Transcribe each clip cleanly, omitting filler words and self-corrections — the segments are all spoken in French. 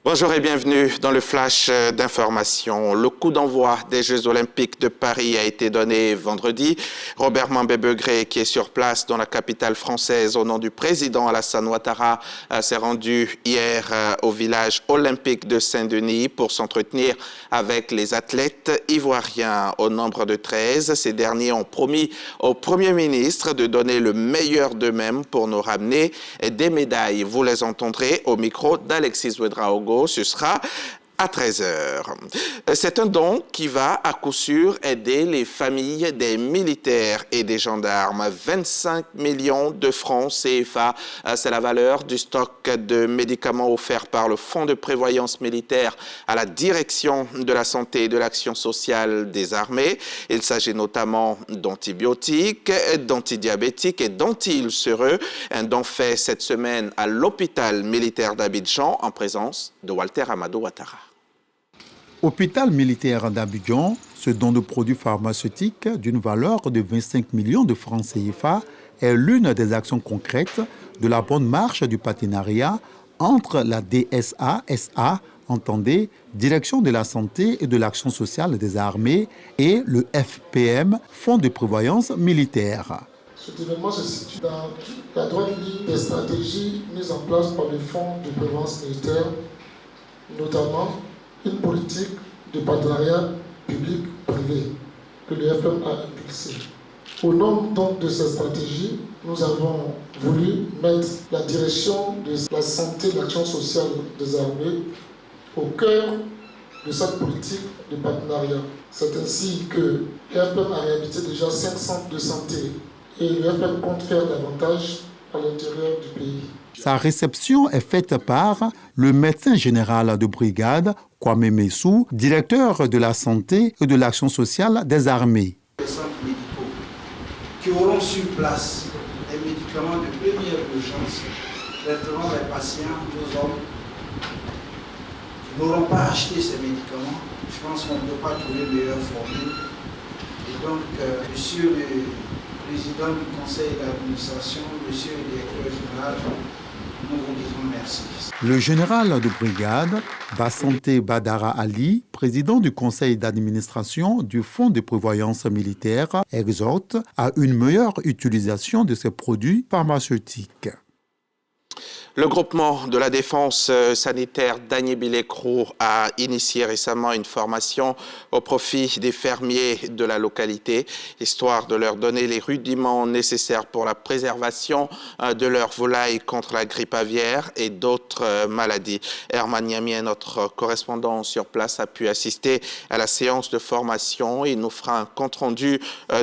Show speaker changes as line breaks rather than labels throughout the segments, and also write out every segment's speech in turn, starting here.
Bonjour et bienvenue dans le flash d'information. Le coup d'envoi des Jeux Olympiques de Paris a été donné vendredi. Robert Mambé-Begré, qui est sur place dans la capitale française au nom du président Alassane Ouattara, s'est rendu hier au village olympique de Saint-Denis pour s'entretenir avec les athlètes ivoiriens au nombre de 13. Ces derniers ont promis au Premier ministre de donner le meilleur d'eux-mêmes pour nous ramener des médailles. Vous les entendrez au micro d'Alexis Ouedraogo. Ce sera à 13 h. C'est un don qui va à coup sûr aider les familles des militaires et des gendarmes. 25 millions de francs CFA, c'est la valeur du stock de médicaments offert par le Fonds de prévoyance militaire à la direction de la santé et de l'action sociale des armées. Il s'agit notamment d'antibiotiques, d'antidiabétiques et d'anti-ulcéreux. Un don fait cette semaine à l'hôpital militaire d'Abidjan en présence de Walter Amadou Ouattara.
Hôpital militaire d'Abidjan, ce don de produits pharmaceutiques d'une valeur de 25 millions de francs CFA est l'une des actions concrètes de la bonne marche du partenariat entre la DSA-SA, entendez, Direction de la santé et de l'action sociale des armées, et le FPM, Fonds de prévoyance militaire.
Cet événement se situe dans la droite ligne des stratégies mises en place par le Fonds de prévoyance militaire, notamment une politique de partenariat public-privé que le FPM a impulsée. Au nom donc de cette stratégie, nous avons voulu mettre la direction de la santé et de l'action sociale des armées au cœur de cette politique de partenariat. C'est ainsi que le FPM a réhabilité déjà 5 centres de santé et le FPM compte faire davantage à l'intérieur du pays.
Sa réception est faite par le médecin général de brigade, Kwame Messou, directeur de la santé et de l'action sociale des armées.
Les centres médicaux qui auront sur place des médicaments de première urgence, traitement des patients, nos hommes qui n'auront pas acheté ces médicaments. Je pense qu'on ne peut pas trouver meilleure formule. Et donc, monsieur le président du conseil d'administration, monsieur le directeur général, nous vous disons merci.
Le général de brigade, Bassante Badara Ali, président du conseil d'administration du Fonds de prévoyance militaire, exhorte à une meilleure utilisation de ces produits pharmaceutiques.
Le groupement de la défense sanitaire d'Agné-Bilekro a initié récemment une formation au profit des fermiers de la localité, histoire de leur donner les rudiments nécessaires pour la préservation de leurs volailles contre la grippe aviaire et d'autres maladies. Herman Niamien, notre correspondant sur place, a pu assister à la séance de formation. Il nous fera un compte-rendu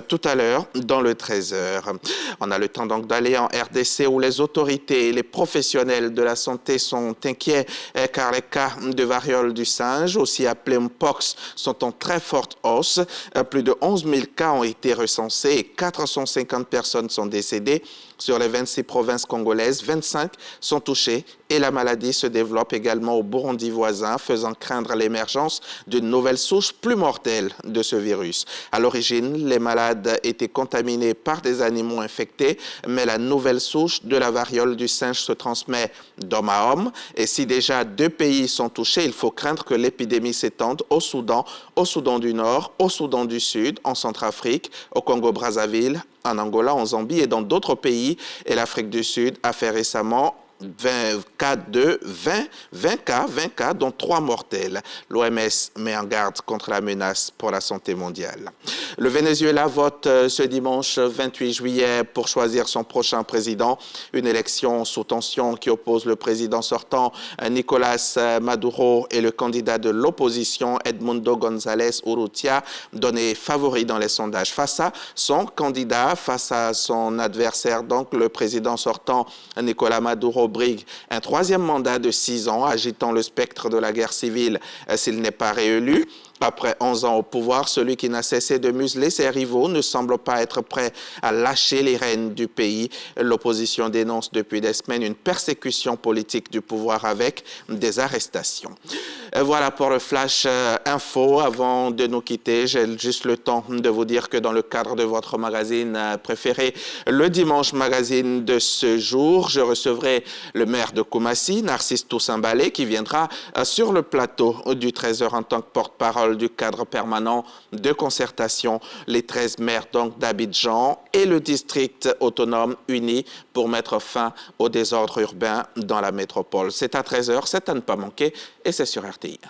tout à l'heure dans le 13 h. On a le temps donc d'aller en RDC où les autorités et les professionnels de la santé sont inquiets car les cas de variole du singe, aussi appelé Mpox, sont en très forte hausse. Plus de 11 000 cas ont été recensés et 450 personnes sont décédées. Sur les 26 provinces congolaises, 25 sont touchées et la maladie se développe également au Burundi voisin, faisant craindre l'émergence d'une nouvelle souche plus mortelle de ce virus. À l'origine, les malades étaient contaminés par des animaux infectés, mais la nouvelle souche de la variole du singe se transmet d'homme à homme. Et si déjà 2 pays sont touchés, il faut craindre que l'épidémie s'étende au Soudan du Nord, au Soudan du Sud, en Centrafrique, au Congo-Brazzaville, en Angola, en Zambie et dans d'autres pays. Et l'Afrique du Sud a fait récemment 20 cas, dont 3 mortels. L'OMS met en garde contre la menace pour la santé mondiale. Le Venezuela vote ce dimanche 28 juillet pour choisir son prochain président. Une élection sous tension qui oppose le président sortant Nicolás Maduro et le candidat de l'opposition Edmundo González Urrutia, donné favori dans les sondages. Face à son candidat, face à son adversaire, donc le président sortant Nicolás Maduro brigue un 3e mandat de 6 ans, agitant le spectre de la guerre civile s'il n'est pas réélu. Après 11 ans au pouvoir, celui qui n'a cessé de museler ses rivaux ne semble pas être prêt à lâcher les rênes du pays. L'opposition dénonce depuis des semaines une persécution politique du pouvoir avec des arrestations. Voilà pour le Flash Info. Avant de nous quitter, j'ai juste le temps de vous dire que dans le cadre de votre magazine préféré, le Dimanche Magazine de ce jour, je recevrai le maire de Koumassi, Narcisse Toussaint Balé, qui viendra sur le plateau du 13h en tant que porte-parole du cadre permanent de concertation, les 13 maires donc d'Abidjan et le district autonome uni pour mettre fin au désordre urbain dans la métropole. C'est à 13h, c'est à ne pas manquer et c'est sur RTI.